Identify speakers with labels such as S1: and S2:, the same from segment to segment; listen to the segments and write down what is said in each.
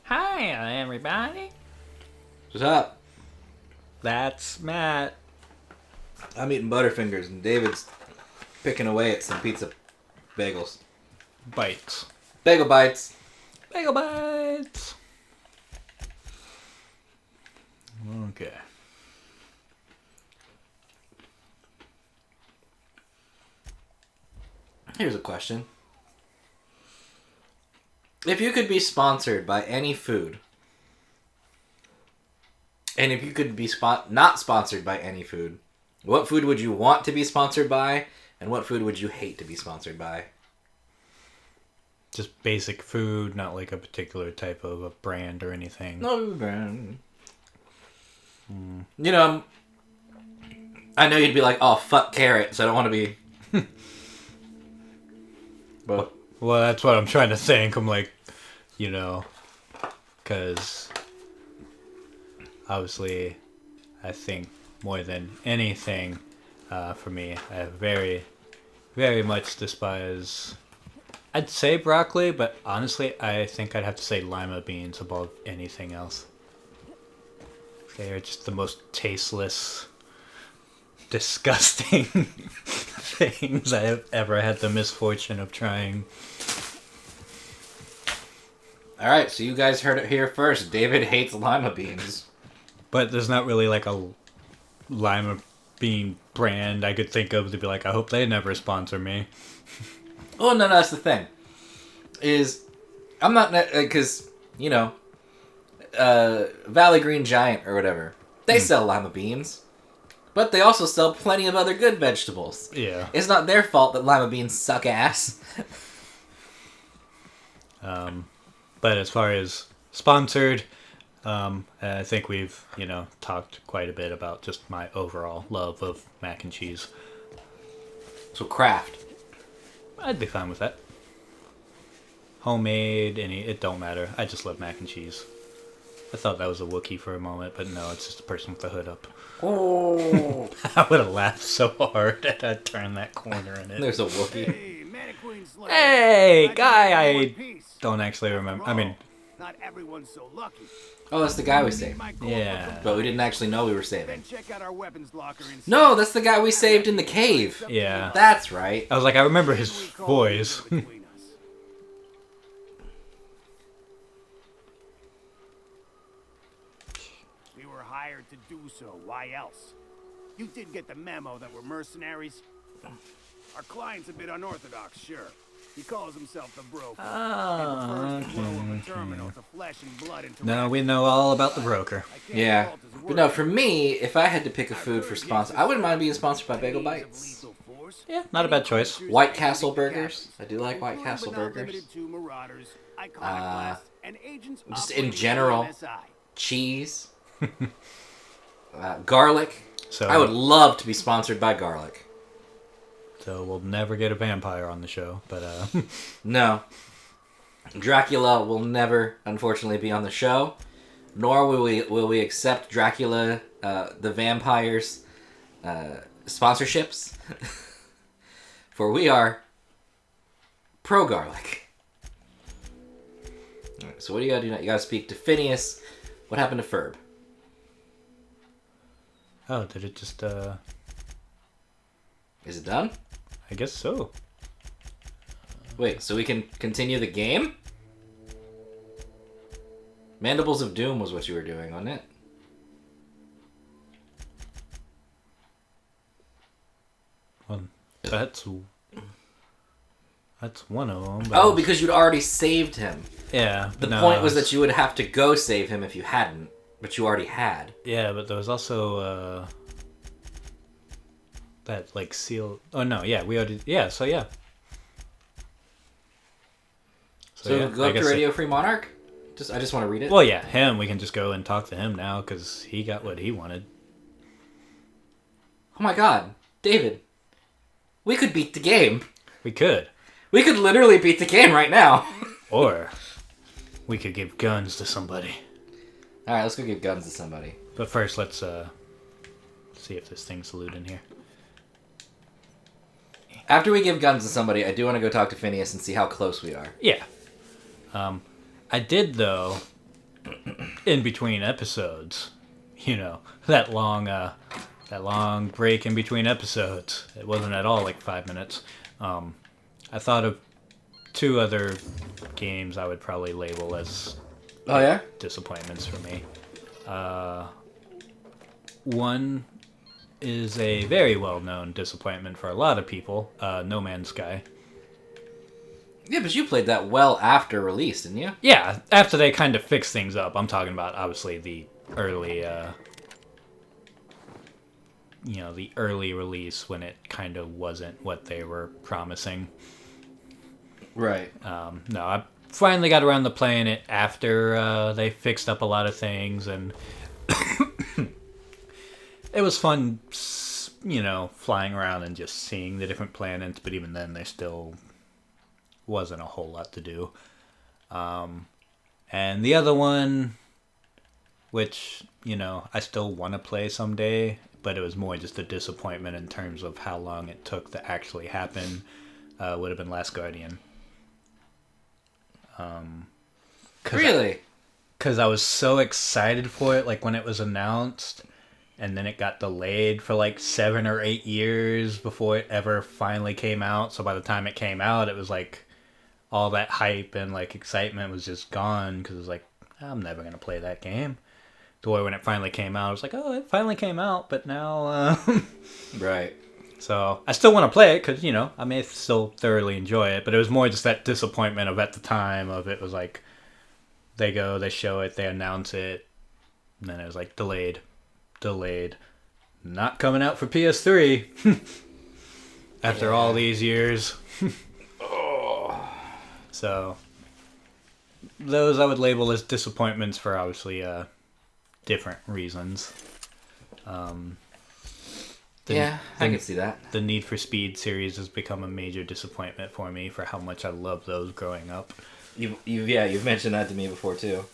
S1: Hi, everybody.
S2: What's up?
S1: That's Matt.
S2: I'm eating Butterfingers and David's picking away at some pizza bagels.
S1: Bites.
S2: Bagel bites.
S1: Bagel bites. Okay.
S2: Here's a question. If you could be sponsored by any food, and if you could be not sponsored by any food, what food would you want to be sponsored by, and what food would you hate to be sponsored by?
S1: Just basic food, not like a particular type of a brand or anything.
S2: No brand. You know, I know you'd be like, oh, fuck carrots, I don't want to be... But...
S1: Well, that's what I'm trying to think. I'm like, because obviously I think more than anything, for me, I very, very much despise... I'd say broccoli, but honestly, I think I'd have to say lima beans above anything else. They're just the most tasteless, disgusting things I have ever had the misfortune of trying.
S2: Alright, so you guys heard it here first. David hates lima beans.
S1: But there's not really like a lima bean brand I could think of to be like, I hope they never sponsor me.
S2: Oh, no, that's the thing. I'm not... Because, Valley Green Giant or whatever. They sell lima beans. But they also sell plenty of other good vegetables.
S1: Yeah.
S2: It's not their fault that lima beans suck ass.
S1: But as far as sponsored, I think we've, talked quite a bit about just my overall love of mac and cheese.
S2: So Kraft.
S1: I'd be fine with that. Homemade, it don't matter. I just love mac and cheese. I thought that was a Wookiee for a moment, but no, it's just a person with the hood up.
S2: Oh!
S1: I would have laughed so hard that I'd turn that corner in it.
S2: There's a Wookiee.
S1: Hey, guy, I don't actually remember. I mean...
S3: Not everyone's so lucky.
S2: Oh, that's the guy we saved.
S1: Yeah.
S2: But we didn't actually know we were saving.
S3: Check out our weapons locker inside.
S2: No, that's the guy we saved in the cave.
S1: Yeah.
S2: That's right.
S1: I was like, I remember his voice.
S3: We were hired to do so. Why else? You did get the memo that we're mercenaries. Our client's a bit unorthodox, sure. He calls himself the broker.
S1: No, we know all about the broker.
S2: Yeah. But no, for me, if I had to pick a food for sponsor, I wouldn't mind being sponsored by Bagel Bites.
S1: Yeah, not a bad choice.
S2: White Castle burgers. I do like White Castle burgers. Just in general, cheese, garlic.
S1: So
S2: I would love to be sponsored by garlic.
S1: So we'll never get a vampire on the show, but
S2: No. Dracula will never, unfortunately, be on the show. Nor will we accept Dracula, the vampire's sponsorships. For we are pro-garlic. Alright, so what do you gotta do now? You gotta speak to Phineas. What happened to Ferb?
S1: oh, did it just
S2: Is it done?
S1: I guess so.
S2: Wait, so we can continue the game? Mandibles of Doom was what you were doing, wasn't it?
S1: Well, that's one of them.
S2: Oh, because you'd already saved him.
S1: Yeah.
S2: The point was that you would have to go save him if you hadn't, but you already had.
S1: Yeah, but there was also that like seal. Oh no, yeah, we already. Yeah, so yeah.
S2: So
S1: yeah,
S2: go up to Radio Free Monarch? I just want to read it.
S1: Well, yeah, him. We can just go and talk to him now because he got what he wanted.
S2: Oh my god, David. We could beat the game.
S1: We could.
S2: We could literally beat the game right now.
S1: Or we could give guns to somebody.
S2: Alright, let's go give guns to somebody.
S1: But first, let's see if this thing's loot in here.
S2: After we give guns to somebody, I do want to go talk to Phineas and see how close we are.
S1: Yeah. I did, though, in between episodes. You know, that long break in between episodes. It wasn't at all like 5 minutes. I thought of two other games I would probably label as
S2: Oh yeah.
S1: disappointments for me. One is a very well-known disappointment for a lot of people. No Man's Sky.
S2: Yeah, but you played that well after release, didn't you?
S1: Yeah, after they kind of fixed things up. I'm talking about obviously the early, the early release when it kind of wasn't what they were promising.
S2: Right.
S1: No, I finally got around to playing it after they fixed up a lot of things, and it was fun, flying around and just seeing the different planets, but even then there still wasn't a whole lot to do. And the other one, which, I still want to play someday, but it was more just a disappointment in terms of how long it took to actually happen, would have been Last Guardian.
S2: Really?
S1: Because I was so excited for it, like when it was announced, and then it got delayed for like 7 or 8 years before it ever finally came out. So by the time it came out, it was like all that hype and like excitement was just gone, because it was like, I'm never going to play that game. To where when it finally came out, I was like, oh, it finally came out, but now...
S2: Right.
S1: So I still want to play it because, I may still thoroughly enjoy it, but it was more just that disappointment of at the time of it was like, they go, they show it, they announce it, and then it was like delayed, not coming out for PS3 after all these years. So those I would label as disappointments for obviously different reasons.
S2: I can see that.
S1: The Need for Speed series has become a major disappointment for me for how much I loved those growing up.
S2: You've mentioned that to me before too.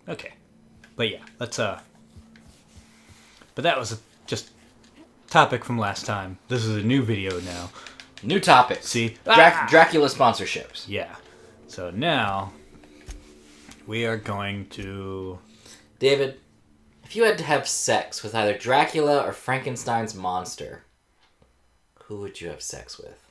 S1: Okay, but yeah, let's but that was just topic from last time. This is a new video now.
S2: New topic.
S1: See,
S2: Dracula sponsorships.
S1: Yeah. So now we are going to.
S2: David, if you had to have sex with either Dracula or Frankenstein's monster, who would you have sex with?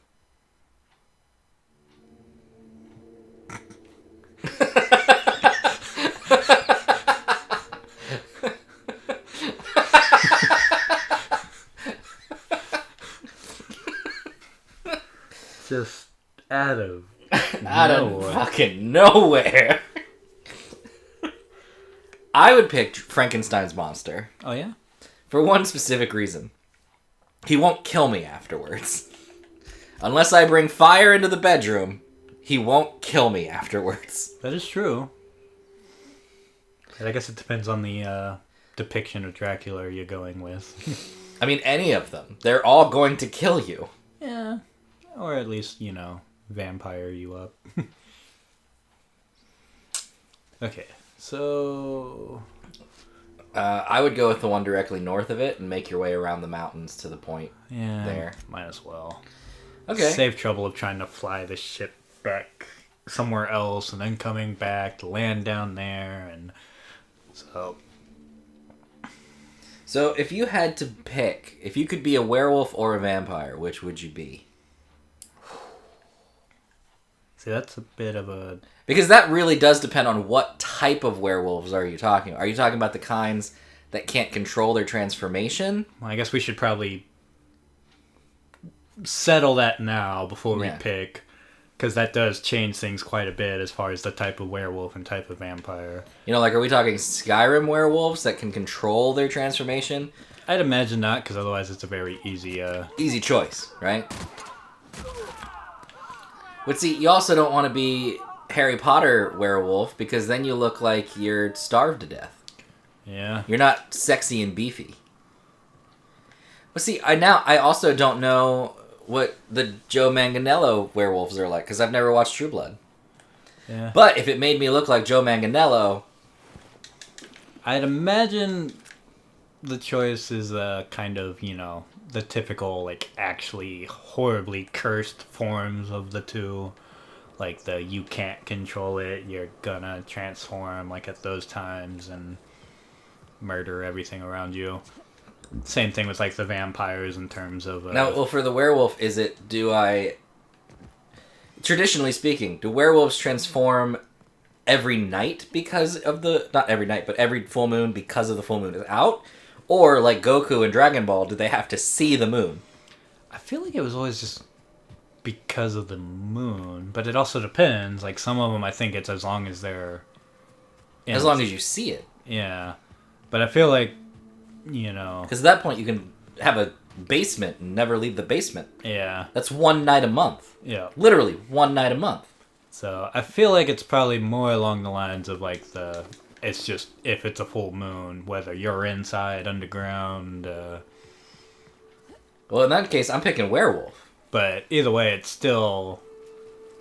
S1: Just out of
S2: fucking nowhere. I would pick Frankenstein's monster.
S1: Oh yeah?
S2: For one specific reason. He won't kill me afterwards. Unless I bring fire into the bedroom, he won't kill me afterwards.
S1: That is true. I guess it depends on the depiction of Dracula you're going with.
S2: I mean, any of them. They're all going to kill you.
S1: Yeah. Or at least, vampire you up. Okay, so...
S2: I would go with the one directly north of it and make your way around the mountains to the point there.
S1: Might as well.
S2: Okay.
S1: Save trouble of trying to fly the ship back somewhere else and then coming back to land down there, and so...
S2: So, if you had to pick, if you could be a werewolf or a vampire, which would you be?
S1: See, that's a bit of a...
S2: Because that really does depend on what type of werewolves are you talking about. Are you talking about the kinds that can't control their transformation?
S1: Well, I guess we should probably settle that now before we pick, because that does change things quite a bit as far as the type of werewolf and type of vampire.
S2: Are we talking Skyrim werewolves that can control their transformation?
S1: I'd imagine not, because otherwise it's a very easy...
S2: Easy choice, right? But see, you also don't want to be Harry Potter werewolf, because then you look like you're starved to death.
S1: Yeah.
S2: You're not sexy and beefy. But see, I also don't know what the Joe Manganiello werewolves are like, because I've never watched True Blood.
S1: Yeah.
S2: But if it made me look like Joe Manganiello...
S1: I'd imagine the choice is kind of, the typical, like, actually horribly cursed forms of the two. like the you can't control it, you're gonna transform like at those times and murder everything around you. Same thing with like the vampires in terms of
S2: Now, well, for the werewolf, traditionally speaking, do werewolves transform every night because of not every night, but every full moon because of the full moon is out? Or, like Goku in Dragon Ball, do they have to see the moon?
S1: I feel like it was always just because of the moon, but it also depends. Like some of them, I think it's as long as they're
S2: As long as you see it.
S1: yeah. But I feel like, you know,
S2: Because at that point, you can have a basement and never leave the basement.
S1: yeah,
S2: That's one night a month.
S1: yeah.
S2: Literally, one night a month.
S1: So I feel like it's probably more along the lines of like it's just if it's a full moon, whether you're inside, underground.
S2: Well, in that case, I'm picking werewolf.
S1: But either way, it's still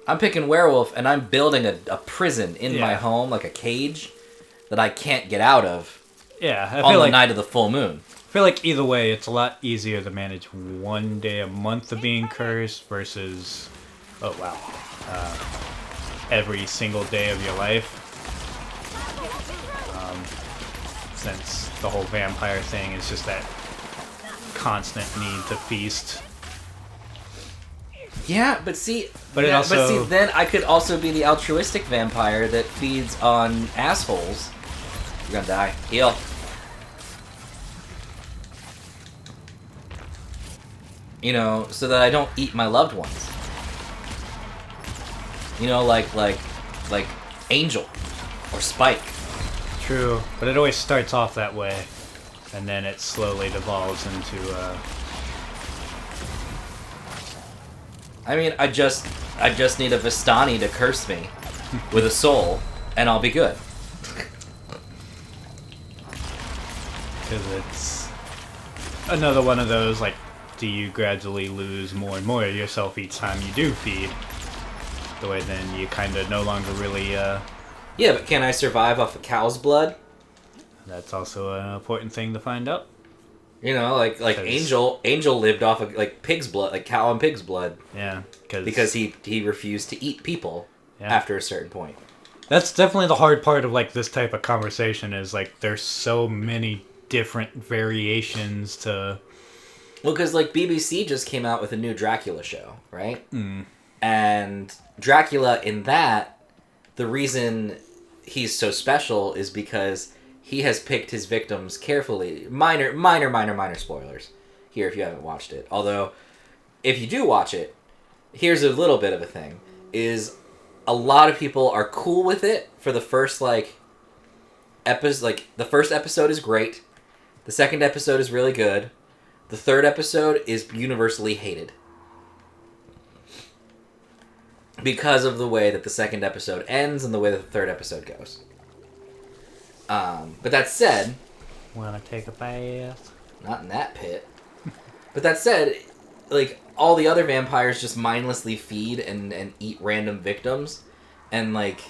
S2: I'm picking werewolf, and I'm building a prison in my
S1: Yeah.
S2: home, like a cage, that I can't get out of
S1: yeah. I
S2: on
S1: feel
S2: the
S1: like
S2: night of the full moon.
S1: I feel like either way, it's a lot easier to manage one day a month of being cursed versus every single day of your life. Since the whole vampire thing is just that constant need to feast.
S2: Yeah, but see,
S1: But it also-
S2: then I could also be the altruistic vampire that feeds on assholes. You're gonna die. Heal. You know, so that I don't eat my loved ones. You know, like Angel or Spike.
S1: True, but it always starts off that way, and then it slowly devolves into.
S2: I mean, I just need a Vistani to curse me with a soul, and I'll be good.
S1: Because it's another one of those, like, do you gradually lose more and more of yourself each time you do feed? The way then you kind of no longer really,
S2: Yeah, but can I survive off a cow's blood?
S1: that's also an important thing to find out.
S2: You know, like Angel lived off of like pig's blood, like cow and pig's blood,
S1: Yeah,
S2: because he refused to eat people
S1: Yeah.
S2: after a certain point.
S1: That's definitely the hard part of, like, this type of conversation is, like, there's so many different variations to...
S2: Well, because like BBC just came out with a new Dracula show, right?
S1: Mm.
S2: And Dracula in that, the reason he's so special is because he has picked his victims carefully. Minor spoilers here if you haven't watched it. Although, if you do watch it, here's a little bit of a thing. Is a lot of people are cool with it for the first, like, episode. Like, the first episode is great. The second episode is really good. The third episode is universally hated. Because of the way that the second episode ends and the way that the third episode goes. But that said...
S1: Wanna take a bath?
S2: Not in that pit. But that said, like, all the other vampires just mindlessly feed and eat random victims. And, like,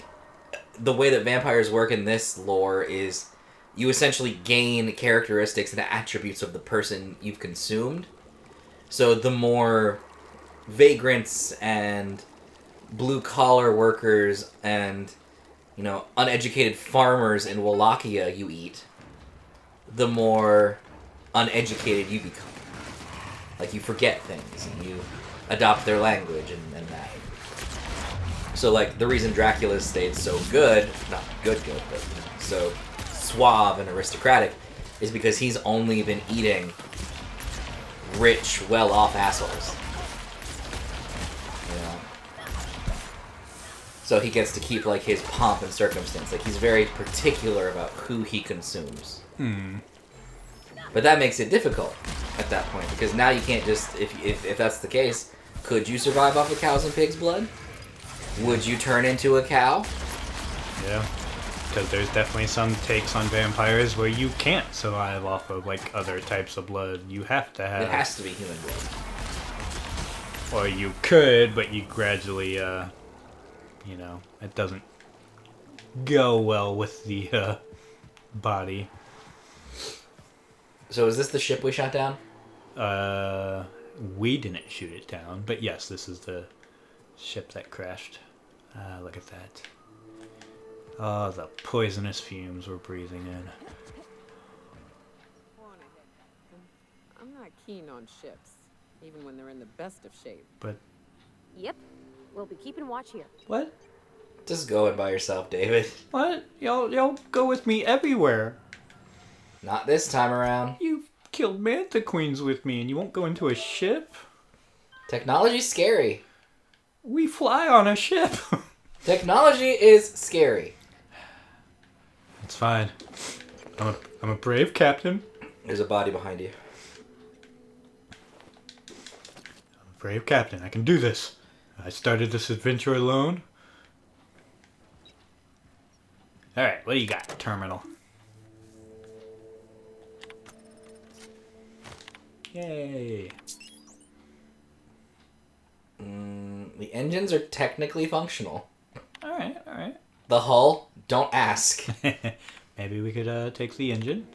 S2: the way that vampires work in this lore is you essentially gain characteristics and attributes of the person you've consumed. So the more vagrants and blue-collar workers and, you know, uneducated farmers in Wallachia you eat, the more uneducated you become. Like, you forget things, and you adopt their language and that. So, like, the reason Dracula stayed so good, not good, but, you know, so suave and aristocratic, is because he's only been eating rich, well-off assholes. You know? So he gets to keep, like, his pomp and circumstance. Like, he's very particular about who he consumes. But that makes it difficult at that point, because now you can't just, if that's the case, could you survive off of cows and pigs' blood? Would you turn into a cow?
S1: Yeah. Because there's definitely some takes on vampires where you can't survive off of, like, other types of blood. You have to have...
S2: It has to be human blood.
S1: Or you could, but you gradually, you know, it doesn't go well with the, body.
S2: So is this the ship we shot down?
S1: We didn't shoot it down, but yes, this is the ship that crashed. Ah, look at that. Oh, the poisonous fumes we're breathing in.
S4: Go on ahead, Captain. I'm not keen on ships, even when they're in the best of shape.
S1: But
S5: Yep. We'll be keeping watch here.
S1: what?
S2: Just go in by yourself, David.
S1: What? Y'all go with me everywhere.
S2: Not this time around.
S1: You've killed Manta Queens with me, and you won't go into a ship?
S2: Technology's scary.
S1: We fly on a ship.
S2: Technology is scary.
S1: It's fine. I'm a brave captain.
S2: There's a body behind you.
S1: I'm a brave captain. I can do this. I started this adventure alone. Alright, what do you got, Terminal? Yay.
S2: The engines are technically functional.
S1: Alright.
S2: The hull, don't ask.
S1: Maybe we could take the engine.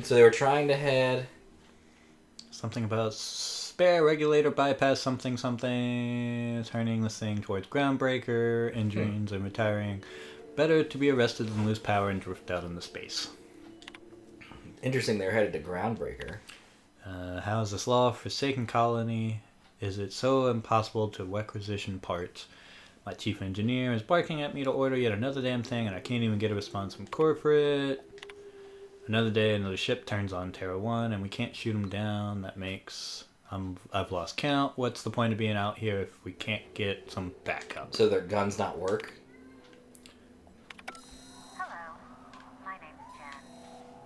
S2: So they were trying to head...
S1: Something about spare regulator bypass something, turning this thing towards groundbreaker, engines and retiring. Better to be arrested than lose power and drift out into space.
S2: Interesting, they're headed to groundbreaker.
S1: How is this law forsaken colony? Is it so impossible to requisition parts? My chief engineer is barking at me to order yet another damn thing, and I can't even get a response from corporate. Another day, another ship turns on Terra 1, and we can't shoot them down. That makes... I've lost count. What's the point of being out here if we can't get some backup?
S2: So their guns not work?
S6: Hello, my name's Jen.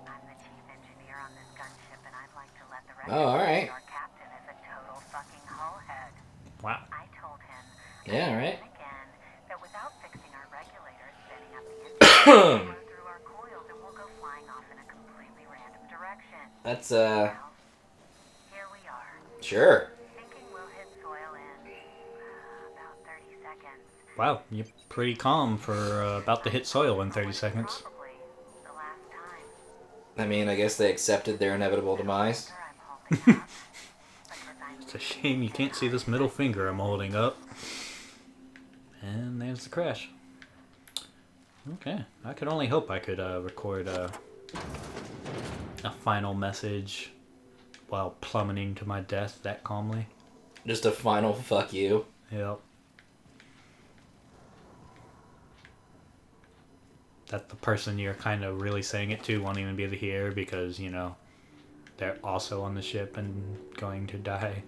S6: I'm the chief engineer on this gunship, and I'd like to let the rest
S2: Oh,
S6: of
S2: alright.
S6: our captain is a total fucking hullhead.
S1: Wow.
S6: I told him
S2: Yeah, alright.
S6: again that without fixing our regulators, spinning up the engine, we'll go through our coils and we'll go flying off in a completely random direction.
S2: That's,
S6: Well, here we are.
S2: sure.
S6: Thinking we'll hit soil in about 30 seconds.
S1: Wow, you're pretty calm for about to hit soil in 30 seconds.
S6: Probably the last time.
S2: I mean, I guess they accepted their inevitable demise.
S6: Sure, I'm holding up. Because I'm
S1: It's a shame you can't see this middle finger I'm holding up. And there's the crash. Okay, I could only hope I could record a final message while plummeting to my death that calmly.
S2: Just a final fuck you.
S1: Yep. That the person you're kind of really saying it to won't even be able to hear because, you know, they're also on the ship and going to die.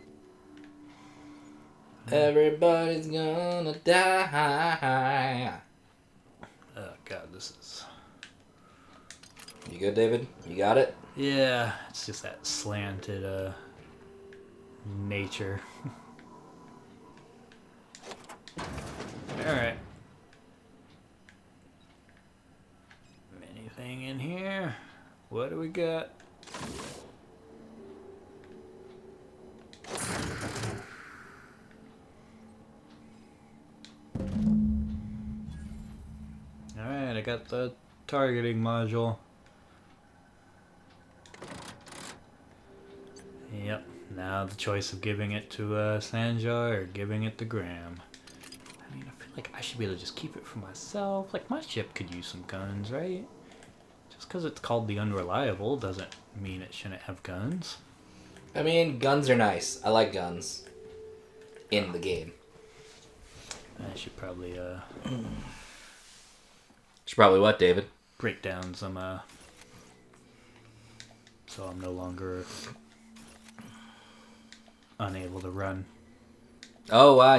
S2: Everybody's gonna die.
S1: Oh god, this is...
S2: You good, David? You got it?
S1: Yeah, it's just that slanted, nature. Alright. Anything in here? What do we got? Alright, I got the targeting module. Yep, now the choice of giving it to Sanjar or giving it to Graham. I mean, I feel like I should be able to just keep it for myself. Like, my ship could use some guns, right? Just because it's called the Unreliable doesn't mean it shouldn't have guns.
S2: I mean, guns are nice. I like guns. In the game.
S1: I should probably
S2: Should probably what, David?
S1: break down some so I'm no longer unable to run.
S2: Oh wow,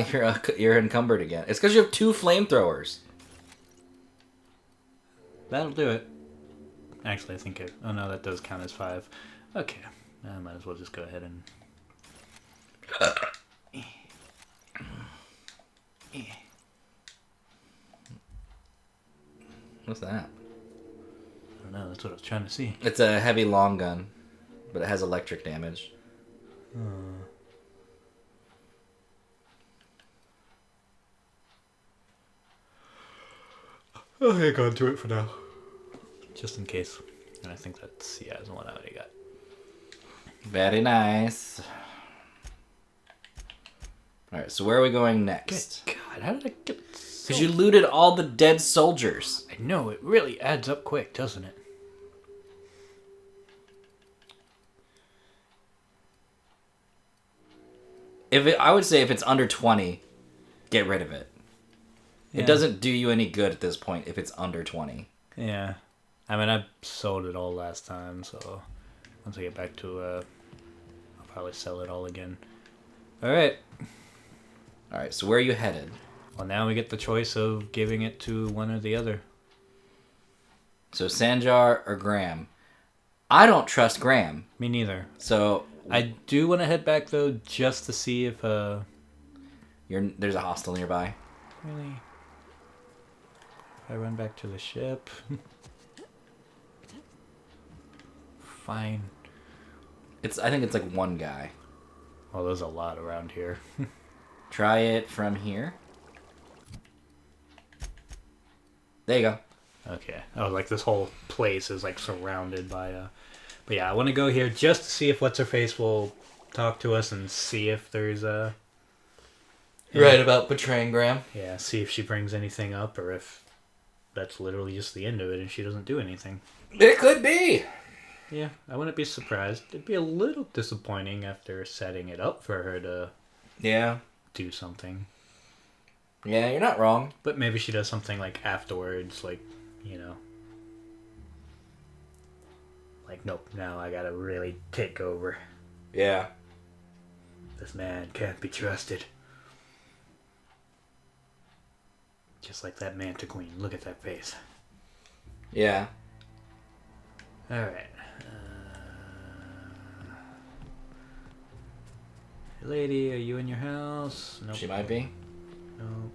S2: you're encumbered again. It's because you have 2 flamethrowers.
S1: That'll do it. Actually, I think it... Oh no, that does count as 5. Okay, I might as well just go ahead and...
S2: What's that?
S1: I don't know, that's what I was trying to see.
S2: It's a heavy long gun, but it has electric damage.
S1: I'll hang on to it for now. Just in case. And I think that's, yeah, the one I already got.
S2: Very nice. Alright, so where are we going next?
S1: God, how did I get...
S2: Because you looted all the dead soldiers.
S1: I know, it really adds up quick, doesn't it?
S2: I would say if it's under 20, get rid of it.
S1: Yeah.
S2: It doesn't do you any good at this point if it's under 20.
S1: Yeah. I mean, I sold it all last time, so once I get back to, I'll probably sell it all again. Alright.
S2: Alright, so where are you headed?
S1: Well, now we get the choice of giving it to one or the other.
S2: So Sanjar or Graham? I don't trust Graham.
S1: Me neither.
S2: So
S1: I do want to head back, though, just to see if,
S2: there's a hostel nearby.
S1: really... If I run back to the ship... Fine.
S2: I think it's like one guy.
S1: Well, there's a lot around here.
S2: Try it from here. There you go.
S1: Okay. Oh, like this whole place is like surrounded by But yeah, I want to go here just to see if What's-Her-Face will talk to us and see if there's a...
S2: Right about betraying Graham.
S1: Yeah, see if she brings anything up or if that's literally just the end of it and she doesn't do anything.
S2: It could be.
S1: Yeah, I wouldn't be surprised. It'd be a little disappointing after setting it up for her to do something.
S2: Yeah, you're not wrong.
S1: But maybe she does something like afterwards, like, you know. Like, nope, now I gotta really take over.
S2: Yeah.
S1: This man can't be trusted. Just like that Manta Queen. Look at that face.
S2: Yeah.
S1: Alright. Lady, are you in your house? Nope.
S2: She might be.
S1: Nope.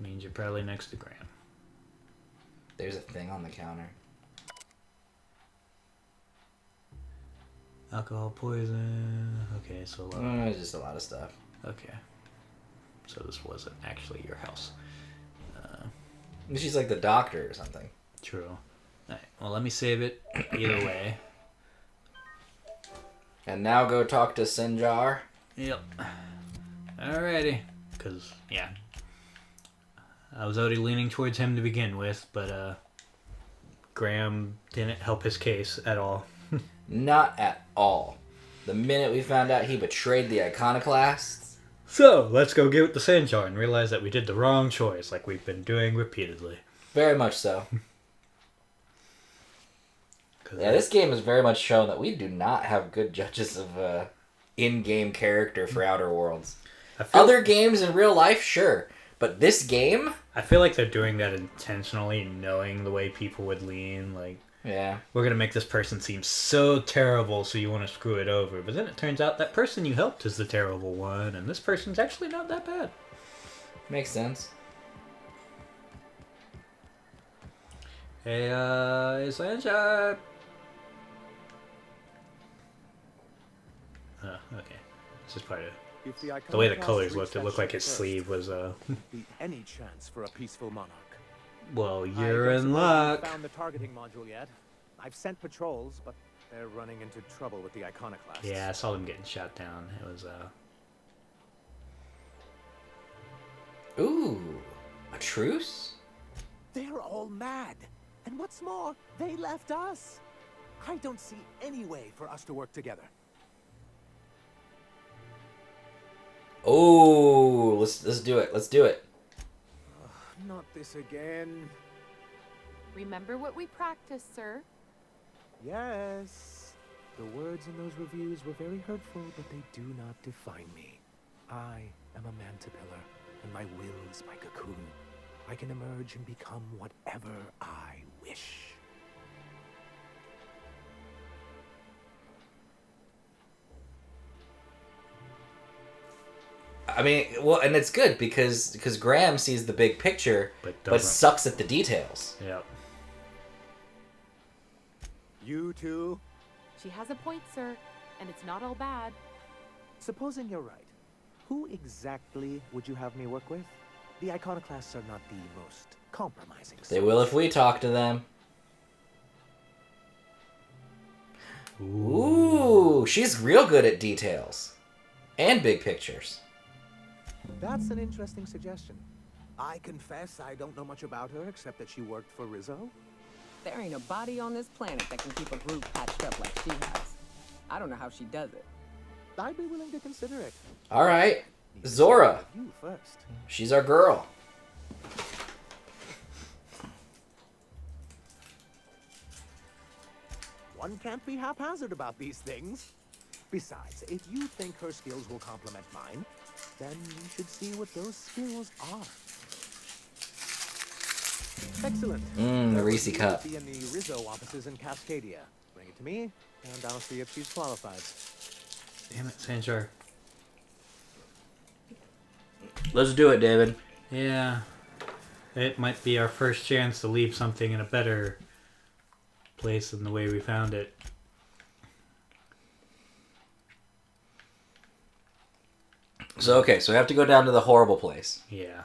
S1: Means you're probably next to Graham.
S2: There's a thing on the counter.
S1: Alcohol poison. Okay, so a lot.
S2: Just a lot of stuff.
S1: Okay. So this wasn't actually your house.
S2: She's like the doctor or something.
S1: True. Alright, well, let me save it either way.
S2: And now go talk to Sinjar.
S1: Yep. Alrighty. Because, yeah. I was already leaning towards him to begin with, but, Graham didn't help his case at all.
S2: Not at all. The minute we found out he betrayed the Iconoclasts...
S1: So, let's go get with the Sanjar and realize that we did the wrong choice, like we've been doing repeatedly.
S2: Very much so. Yeah, this game has very much shown that we do not have good judges of in-game character for Outer Worlds. Other games in real life, sure. But this game?
S1: I feel like they're doing that intentionally, knowing the way people would lean. Like,
S2: yeah,
S1: we're going to make this person seem so terrible, so you want to screw it over. But then it turns out that person you helped is the terrible one, and this person's actually not that bad.
S2: Makes sense.
S1: Hey, Sanjar. Oh, okay. This is part of the way the colors looked. It looked like his sleeve was
S7: Be any chance for a peaceful monarch?
S1: Well,
S7: I
S1: you're
S7: don't
S1: in
S7: suppose
S1: luck.
S7: you've found the targeting module yet? I've sent patrols, but they're running into trouble with the Iconoclasts.
S1: Yeah, I saw them getting shot down. It was
S2: Ooh, a truce?
S7: They're all mad. And what's more, they left us. I don't see any way for us to work together.
S2: Oh, let's do it. Let's do it.
S7: Not this again.
S8: Remember what we practiced, sir.
S7: Yes. The words in those reviews were very hurtful, but they do not define me. I am a mantipillar, and my will is my cocoon. I can emerge and become whatever I wish.
S2: I mean, well, and it's good because Graham sees the big picture, but sucks at the details.
S1: Yep.
S7: You two?
S8: She has a point, sir, and it's not all bad.
S7: Supposing you're right, who exactly would you have me work with? The Iconoclasts are not the most compromising.
S2: They will if we talk to them. Ooh, she's real good at details. And big pictures.
S7: That's an interesting suggestion. I confess I don't know much about her except that she worked for Rizzo.
S4: There ain't a body on this planet that can keep a group patched up like she has. I don't know how she does it.
S7: I'd be willing to consider it.
S2: All right, Zora.
S7: You first.
S2: She's our girl.
S7: One can't be haphazard about these things. Besides, if you think her skills will complement mine, then you should see what those skills are. Excellent.
S2: The Reese cup.
S7: Be in the Rizzo offices in Cascadia. Bring it to me, and I'll see if she's qualified.
S1: Damn it, Sanjar.
S2: Let's do it, David.
S1: Yeah. It might be our first chance to leave something in a better place than the way we found it.
S2: So, okay, so we have to go down to the horrible place.
S1: Yeah.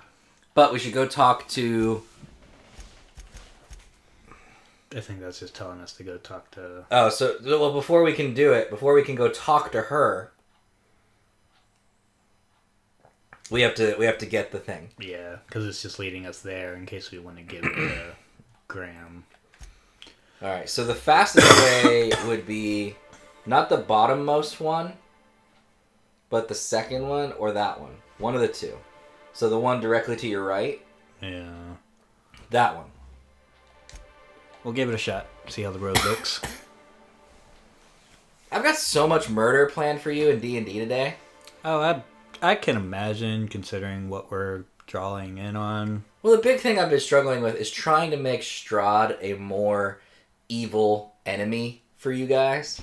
S2: But we should go talk to...
S1: I think that's just telling us to go talk to...
S2: Oh, well, before we can do it, before we can go talk to her, we have to get the thing.
S1: Yeah, because it's just leading us there in case we want to give it to Graham.
S2: Alright, so the fastest way would be not the bottommost one, but the second one or that one. One of the two. So the one directly to your right,
S1: Yeah.
S2: that one.
S1: We'll give it a shot. See how the road looks.
S2: I've got so much murder planned for you in D&D today.
S1: Oh, I can imagine, considering what we're drawing in on.
S2: Well, the big thing I've been struggling with is trying to make Strahd a more evil enemy for you guys.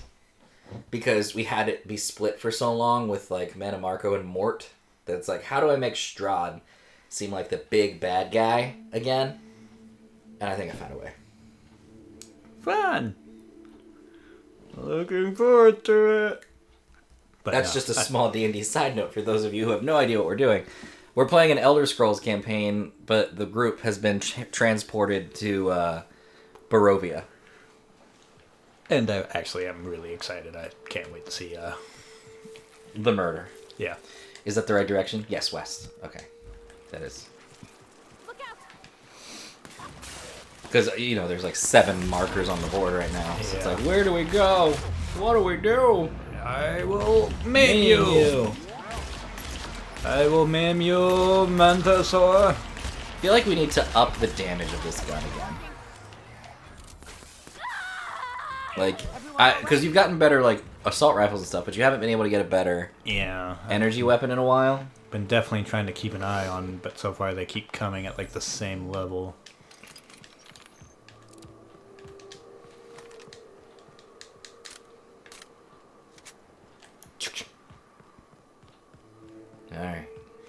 S2: Because we had it be split for so long with, like, Mannimarco and Mort. That's like, how do I make Strahd seem like the big bad guy again? And I think I found a way.
S1: Fun! Looking forward to it. But
S2: That's
S1: no,
S2: just a small D&D side note for those of you who have no idea what we're doing. We're playing an Elder Scrolls campaign, but the group has been transported to Barovia.
S1: And I actually am really excited. I can't wait to see,
S2: The murder.
S1: yeah.
S2: Is that the right direction? Yes, west. Okay. That is.
S5: Look out!
S2: Because, you know, there's like 7 markers on the board right now. So it's
S1: Yeah.
S2: like, where do we go? What do we do?
S1: I will maim you! I will maim you, Mantasaur!
S2: I feel like we need to up the damage of this gun again. Like, because you've gotten better, like, assault rifles and stuff, but you haven't been able to get a better
S1: Yeah.
S2: energy weapon in a while.
S1: Been definitely trying to keep an eye on, but so far they keep coming at like the same level.
S2: Alright,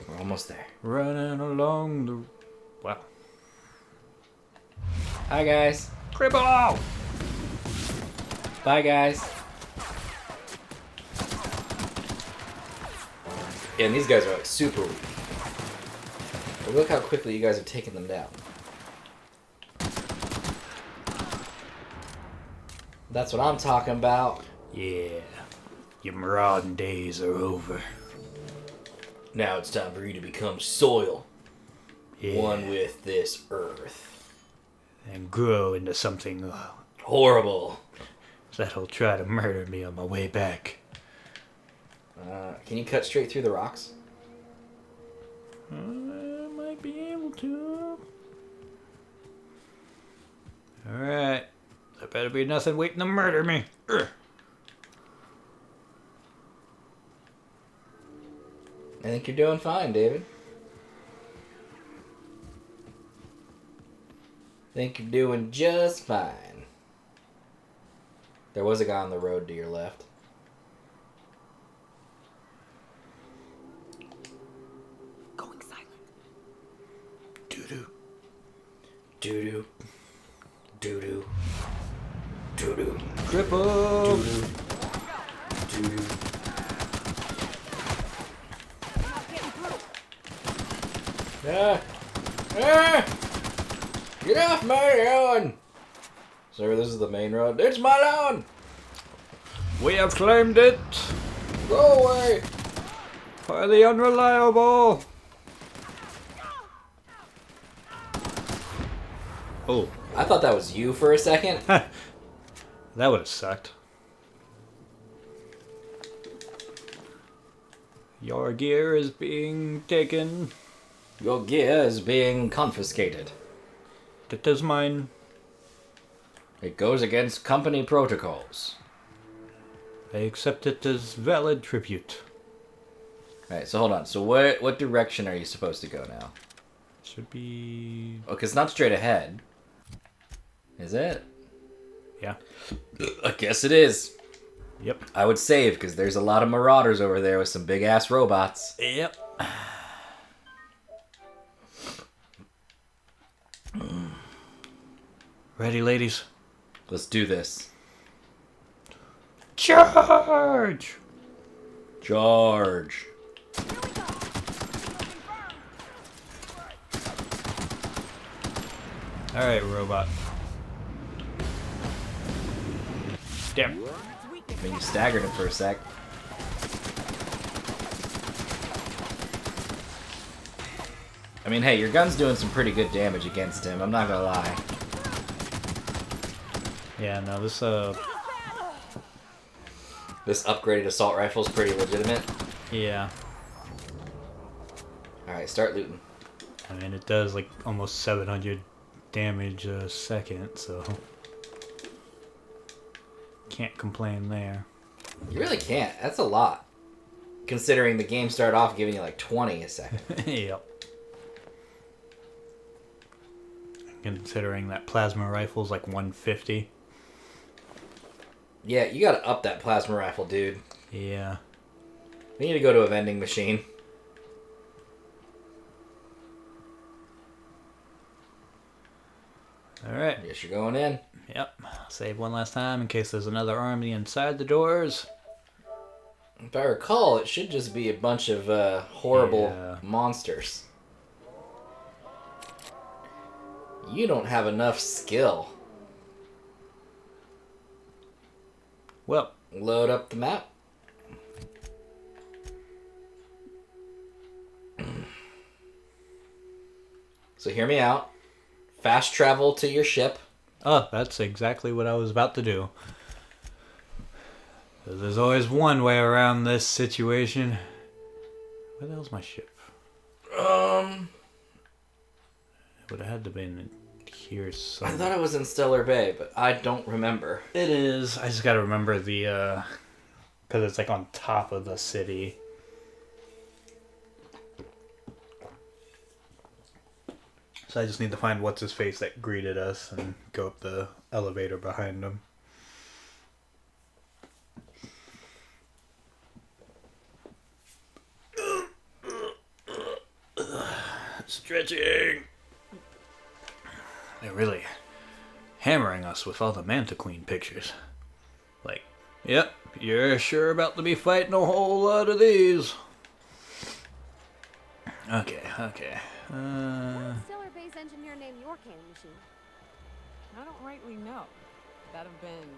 S2: we're almost there.
S1: Running along the... Wow.
S2: Hi, guys.
S1: Cribble!
S2: Bye, guys. Yeah, and these guys are like super weak. But look how quickly you guys have taken them down. That's what I'm talking about.
S1: Yeah. Your marauding days are over.
S2: Now it's time for you to become soil.
S1: Yeah.
S2: One with this earth.
S1: And grow into something
S2: Horrible.
S1: that'll try to murder me on my way back.
S2: Can you cut straight through the rocks?
S1: I might be able to. Alright. There better be nothing waiting to murder me. Ugh.
S2: I think you're doing fine, David. I think you're doing just fine. There was a guy on the road to your left.
S4: Going silent.
S1: Doo-doo.
S2: Doo-doo. Doo-doo. Doo-doo.
S1: Cripple!
S2: Doo-doo. Doo-doo. Ah! Ah! Get off my lawn! Sir, this is the main road. It's my lawn!
S1: We have claimed it
S2: Go away!
S1: for the unreliable. Oh,
S2: I thought that was you for a second.
S1: that would have sucked. Your gear is being taken.
S2: Your gear is being confiscated.
S1: That is mine.
S2: It goes against company protocols.
S1: I accept it as valid tribute.
S2: Alright, so hold on. So what direction are you supposed to go now?
S1: Should be...
S2: Oh, 'cause it's not straight ahead. Is it?
S1: Yeah.
S2: I guess it is.
S1: Yep.
S2: I would save, because there's a lot of marauders over there with some big-ass robots.
S1: Yep. Ready, ladies?
S2: Let's do this.
S1: Charge!
S2: Charge.
S1: Alright, robot. Damn.
S2: I mean, you staggered him for a sec. I mean, hey, your gun's doing some pretty good damage against him, I'm not gonna lie.
S1: Yeah, no, this,
S2: This upgraded assault rifle's pretty legitimate.
S1: yeah.
S2: Alright, start looting.
S1: I mean, it does, like, almost 700 damage a second, so... Can't complain there.
S2: You really can't. That's a lot. Considering the game started off giving you like 20 a second.
S1: Yep. Considering that plasma rifle's like 150.
S2: Yeah, you gotta up that plasma rifle, dude.
S1: Yeah.
S2: We need to go to a vending machine.
S1: Alright.
S2: Guess you're going in.
S1: Yep. Save one last time in case there's another army inside the doors.
S2: If I recall, it should just be a bunch of horrible
S1: Yeah.
S2: monsters. You don't have enough skill.
S1: Well,
S2: Load up the map. So hear me out. Fast travel to your ship.
S1: oh, that's exactly what I was about to do. 'Cause there's always one way around this situation. Where the hell's my ship? It would have had to been here
S2: I
S1: somewhere.
S2: thought it was in Stellar Bay, but I don't remember.
S1: It is. I just gotta remember the, because it's like on top of the city. So I just need to find what's his face that greeted us and go up the elevator behind him. Stretching. They're really hammering us with all the Manta Queen pictures. Like, yep, you're sure about to be fighting a whole lot of these. Okay.
S5: Stellar Bay's engineer named your cannon machine.
S4: I don't rightly know. That'd have been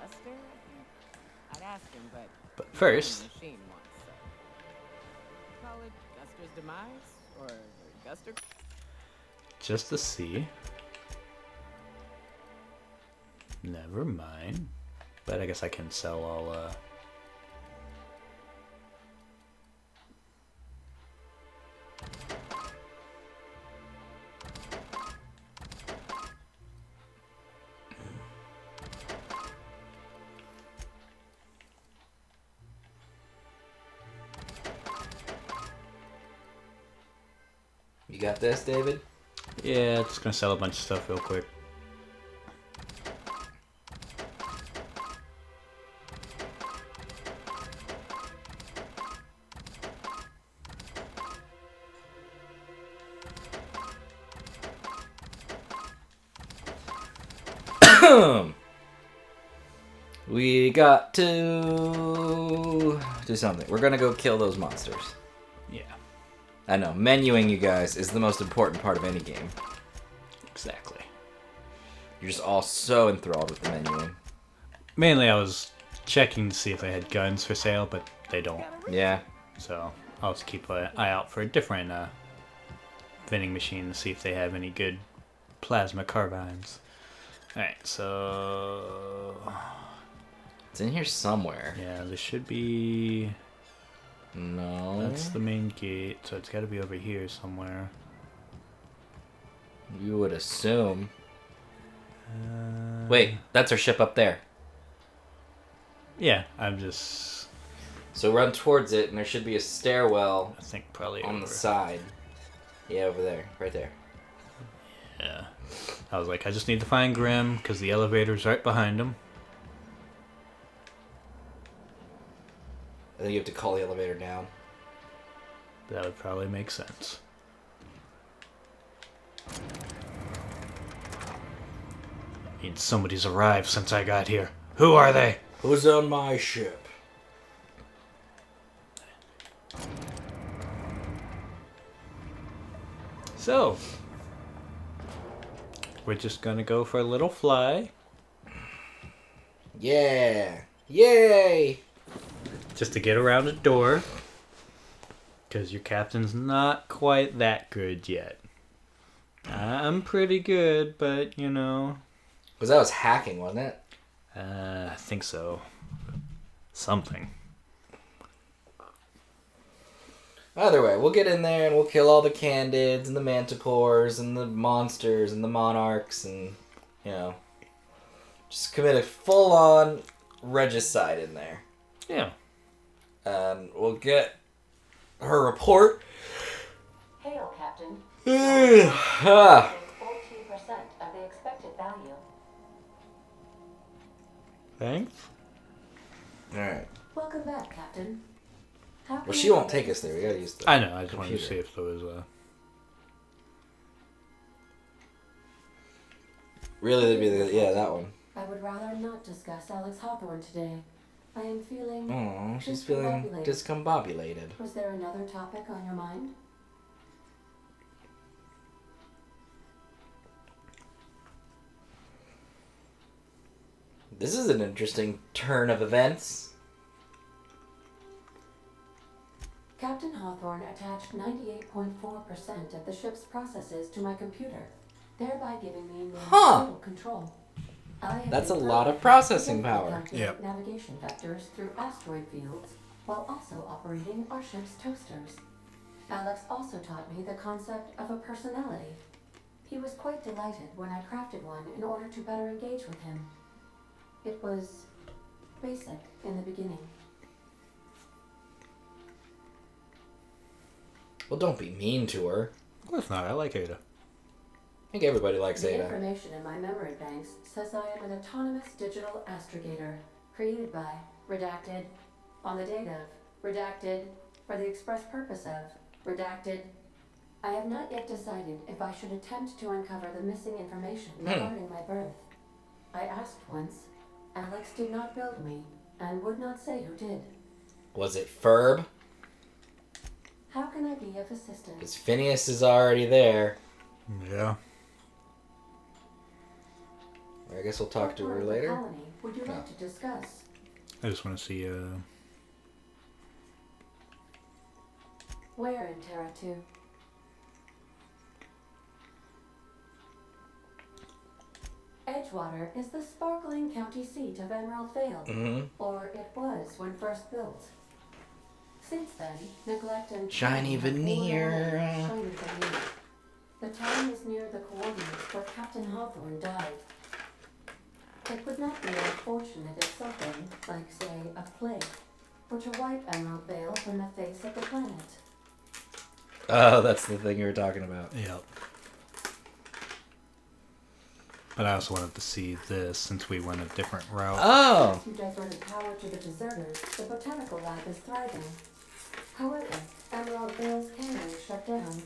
S4: Lester, I think. I'd ask him, but
S1: But
S4: he
S1: first,
S4: owned the machine once, so. Call it Guster's demise or Guster.
S1: just to see. Never mind. But I guess I can sell all,
S2: You got this, David?
S1: yeah, just gonna sell a bunch of stuff real quick.
S2: We got to do something. We're gonna go kill those monsters.
S1: Yeah,
S2: I know, menuing you guys is the most important part of any game.
S1: exactly.
S2: You're just all so enthralled with the menuing.
S1: Mainly I was checking to see if they had guns for sale, but they don't.
S2: Yeah.
S1: So I'll just keep an eye out for a different vending machine to see if they have any good plasma carbines. Alright, so...
S2: It's in here somewhere.
S1: Yeah, this should be...
S2: No.
S1: That's the main gate, so it's got to be over here somewhere.
S2: You would assume. Wait, that's our ship up there.
S1: Yeah, I'm just...
S2: So run towards it, and there should be a stairwell
S1: I think probably
S2: on
S1: over.
S2: the side. Yeah, over there. Right there.
S1: Yeah. I was like, I just need to find Grim, because the elevator's right behind him.
S2: I think you have to call the elevator down.
S1: That would probably make sense. I mean, somebody's arrived since I got here. Who are they?
S2: Who's on my ship?
S1: So, we're just gonna go for a little fly.
S2: Yeah. Yay!
S1: Just to get around a door. Because your captain's not quite that good yet. I'm pretty good, but, you know.
S2: Because that was hacking, wasn't it?
S1: I think so. Something.
S2: Either way, we'll get in there and we'll kill all the Candids and the Manticores and the monsters and the Monarchs and, you know, just commit a full-on regicide in there.
S1: Yeah.
S2: And we'll get her report.
S6: Hail, Captain. 14%
S2: Ah.
S6: of the expected value.
S1: Thanks.
S2: Alright.
S6: Welcome back, Captain. How
S2: Well,
S6: can
S2: she
S6: I
S2: won't
S6: help
S2: take us there. We gotta use the...
S1: I know, I just wanted to
S2: computer.
S1: see if there was a...
S2: Really, that'd be the... Yeah, that one.
S6: I would rather not discuss Alex Hawthorne today. I am feeling...
S2: Oh, she's feeling discombobulated.
S6: Was there another topic on your mind?
S2: This is an interesting turn of events.
S6: Captain Hawthorne attached 98.4% of the ship's processes to my computer, thereby giving me near total control. I have
S2: That's a
S6: been
S2: lot of
S6: programmed
S2: processing
S6: to
S2: power.
S6: calculate
S1: Yep.
S6: navigation vectors through asteroid fields, while also operating our ship's toasters. Alex also taught me the concept of a personality. He was quite delighted when I crafted one in order to better engage with him. It was basic in the beginning.
S2: Well, don't be mean to her.
S1: Of course not, I like Ada.
S2: I think everybody likes
S6: The
S2: Ada.
S6: information in my memory banks says I am an autonomous digital astrogator, created by, redacted, on the date of, redacted, for the express purpose of, redacted. I have not yet decided if I should attempt to uncover the missing information regarding my birth. I asked once. Alex did not build me, and would not say who did.
S2: Was it Ferb?
S6: How can I be of assistance?
S2: Because Phineas is already there.
S1: Yeah.
S2: I guess we'll talk
S6: What
S2: to
S6: part
S2: her
S6: of the
S2: later.
S6: colony would you like to discuss?
S1: I just want to see,
S6: Where in Terra 2? Edgewater is the sparkling county seat of Emerald Vale,
S2: Mm-hmm.
S6: or it was when first built. Since then, neglect and
S2: Shiny
S6: have worn
S2: veneer.
S6: away shiny veneer. The town is near the coordinates where Captain Hawthorne died. It would not be unfortunate if something, like say a plague, were to wipe Emerald Vale from the face of the planet.
S2: Oh, that's the thing you were talking about.
S1: yep. But I also wanted to see this since we went a different route.
S2: Oh!
S6: You diverted power to the deserters, the botanical lab is thriving. However, Emerald Vale's cannery shut down,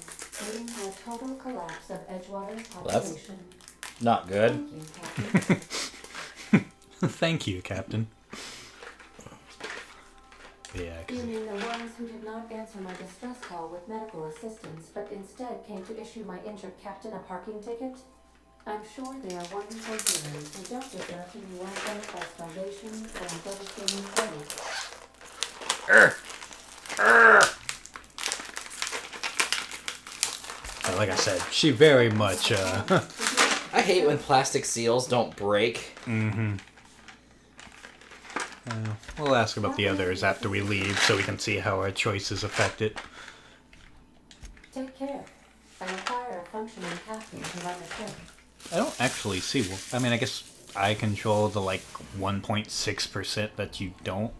S6: leading to a total collapse of Edgewater's
S2: that's-
S6: population.
S2: Not good.
S6: Thank you, Captain.
S1: Thank you, Captain. Yeah, 'cause
S6: You mean the ones who did not answer my distress call with medical assistance, but instead came to issue my injured captain a parking ticket? I'm sure they are wonderful heroes who don't deserve to be wiped out by starvation or a devastating plague.
S1: like I said, she very much,
S6: Did you
S2: I hate when plastic seals don't break.
S1: Mm-hmm. We'll ask about the others after we leave so we can see how our choices affect it.
S6: Take care. I require a functioning captain to run the ship.
S1: I don't actually see... I mean, I guess I control the, 1.6% that you don't.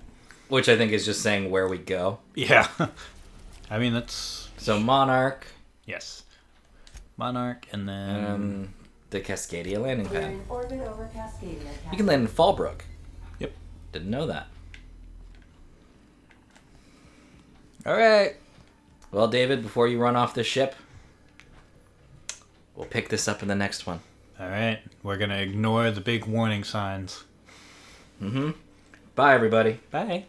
S2: Which I think is just saying where we go.
S1: Yeah. I mean, that's...
S2: So Monarch.
S1: Yes. Monarch, and then...
S2: The Cascadia landing
S6: We're
S2: pad.
S6: in orbit over Cascadia,
S2: You
S6: Captain.
S2: can land in Fallbrook.
S1: Yep.
S2: Didn't know that.
S1: Alright.
S2: Well, David, before you run off the ship, we'll pick this up in the next one.
S1: Alright. We're gonna ignore the big warning signs.
S2: Mm-hmm. Bye, everybody.
S1: Bye.